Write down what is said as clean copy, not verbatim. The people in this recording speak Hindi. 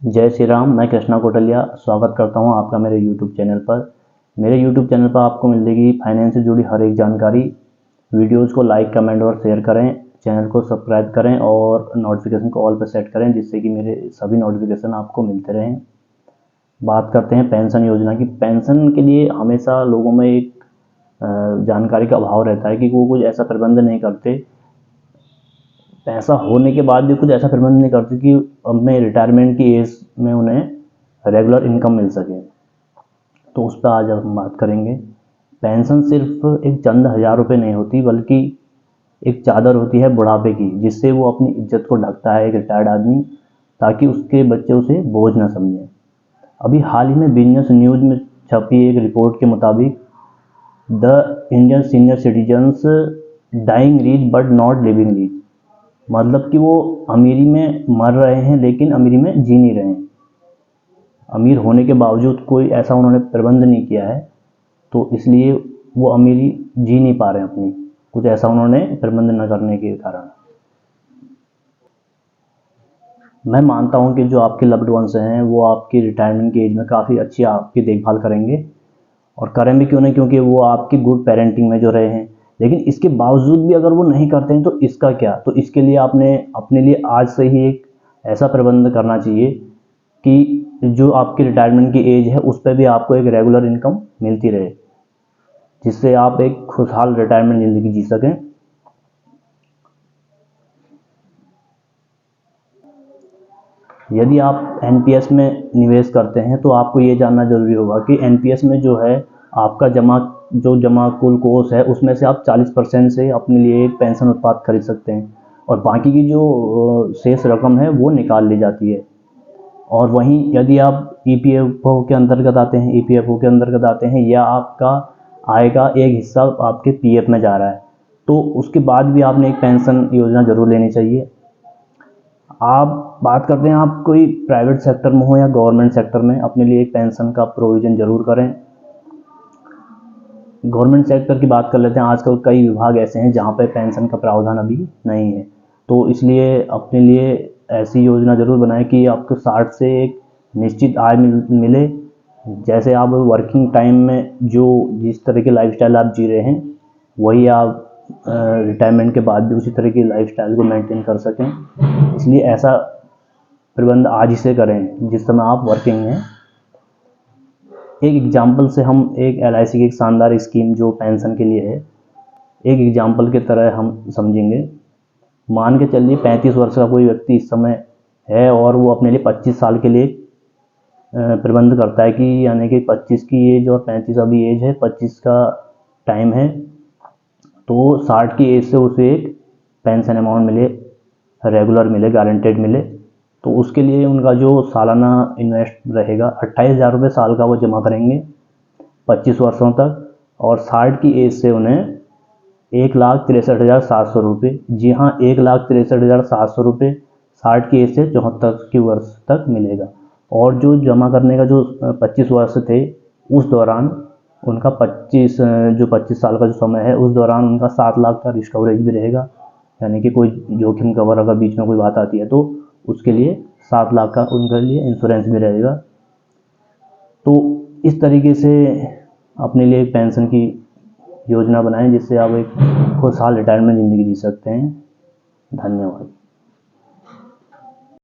जय श्री राम। मैं कृष्णा कोटलिया स्वागत करता हूं आपका मेरे YouTube चैनल पर। मेरे YouTube चैनल पर आपको मिलेगी फाइनेंस से जुड़ी हर एक जानकारी। वीडियोस को लाइक, कमेंट और शेयर करें। चैनल को सब्सक्राइब करें और नोटिफिकेशन को ऑल पर सेट करें, जिससे कि मेरे सभी नोटिफिकेशन आपको मिलते रहें। बात करते हैं पेंशन योजना की। पेंशन के लिए हमेशा लोगों में एक जानकारी का अभाव रहता है कि वो कुछ ऐसा प्रबंध नहीं करते, पैसा होने के बाद भी कुछ ऐसा प्रबंध नहीं करते कि अपने रिटायरमेंट की एज में उन्हें रेगुलर इनकम मिल सके। तो उस पर आज हम बात करेंगे। पेंशन सिर्फ एक चंद हज़ार रुपये नहीं होती, बल्कि एक चादर होती है बुढ़ापे की, जिससे वो अपनी इज्जत को ढकता है एक रिटायर्ड आदमी, ताकि उसके बच्चे उसे बोझ न समझें। अभी हाल ही में बिजनेस न्यूज़ में छपी एक रिपोर्ट के मुताबिक the Indian senior citizens dying rich but not living rich, मतलब कि वो अमीरी में मर रहे हैं लेकिन अमीरी में जी नहीं रहे हैं। अमीर होने के बावजूद कोई ऐसा उन्होंने प्रबंध नहीं किया है, तो इसलिए वो अमीरी जी नहीं पा रहे हैं अपनी, कुछ ऐसा उन्होंने प्रबंध न करने के कारण। मैं मानता हूं कि जो आपके लव्ड वंस हैं वो आपकी रिटायरमेंट की एज में काफ़ी अच्छी आपकी देखभाल करेंगे, और करें भी क्यों नहीं, क्योंकि वो आपकी गुड पेरेंटिंग में जो रहे हैं। लेकिन इसके बावजूद भी अगर वो नहीं करते हैं तो इसका क्या? तो इसके लिए आपने अपने लिए आज से ही एक ऐसा प्रबंध करना चाहिए कि जो आपकी रिटायरमेंट की एज है उस पर भी आपको एक रेगुलर इनकम मिलती रहे, जिससे आप एक खुशहाल रिटायरमेंट ज़िंदगी जी सकें। यदि आप एनपीएस में निवेश करते हैं तो आपको ये जानना जरूरी होगा कि एनपीएस में जो है आपका जमा कुल कोष है, उसमें से आप 40% से अपने लिए एक पेंशन उत्पाद खरीद सकते हैं, और बाकी की जो शेष रकम है वो निकाल ली जाती है। और वहीं यदि आप ईपीएफओ के अंतर्गत आते हैं या आपका आय का एक हिस्सा आपके पीएफ में जा रहा है, तो उसके बाद भी आपने एक पेंशन योजना जरूर लेनी चाहिए। आप बात करते हैं आप कोई प्राइवेट सेक्टर में हो या गवर्नमेंट सेक्टर में, अपने लिए एक पेंशन का प्रोविज़न जरूर करें। गवर्नमेंट सेक्टर की बात कर लेते हैं। आजकल कई विभाग ऐसे हैं जहां पर पेंशन का प्रावधान अभी नहीं है, तो इसलिए अपने लिए ऐसी योजना जरूर बनाएं कि आपको 60 से एक निश्चित आय मिले। जैसे आप वर्किंग टाइम में जिस तरह की लाइफस्टाइल आप जी रहे हैं, वही आप रिटायरमेंट के बाद भी उसी तरह की लाइफस्टाइल को मेंटेन कर सकें। इसलिए ऐसा प्रबंध आज ही से करें जिस समय आप वर्किंग हैं। एक एग्जाम्पल से हम एक एलआईसी की एक शानदार स्कीम जो पेंशन के लिए है, एक एग्जाम्पल की तरह हम समझेंगे। मान के चलिए 35 वर्ष का कोई व्यक्ति इस समय है और वो अपने लिए 25 साल के लिए प्रबंध करता है, कि यानी कि 25 की एज और 35 अभी एज है, 25 का टाइम है, तो 60 की एज से उसे एक पेंशन अमाउंट मिले, रेगुलर मिले, गारंटेड मिले। तो उसके लिए उनका जो सालाना इन्वेस्ट रहेगा 28,000 रुपये साल का वो जमा करेंगे 25 वर्षों तक, और 60 की एज से उन्हें 1,63,700 रुपये, जी हाँ 1,63,700 रुपये 60 की एज से 74 की वर्ष तक मिलेगा। और जो जमा करने का जो 25 वर्ष थे, उस दौरान उनका 25 साल का जो समय है, उस दौरान उनका 7 लाख का रिस्क कवरेज भी रहेगा, यानी कि कोई जोखिम कवर अगर बीच में कोई बात आती है तो उसके लिए 7 लाख का उनके लिए इंश्योरेंस भी रहेगा। तो इस तरीके से अपने लिए एक पेंशन की योजना बनाएं, जिससे आप एक खुशहाल रिटायरमेंट ज़िंदगी जी सकते हैं। धन्यवाद।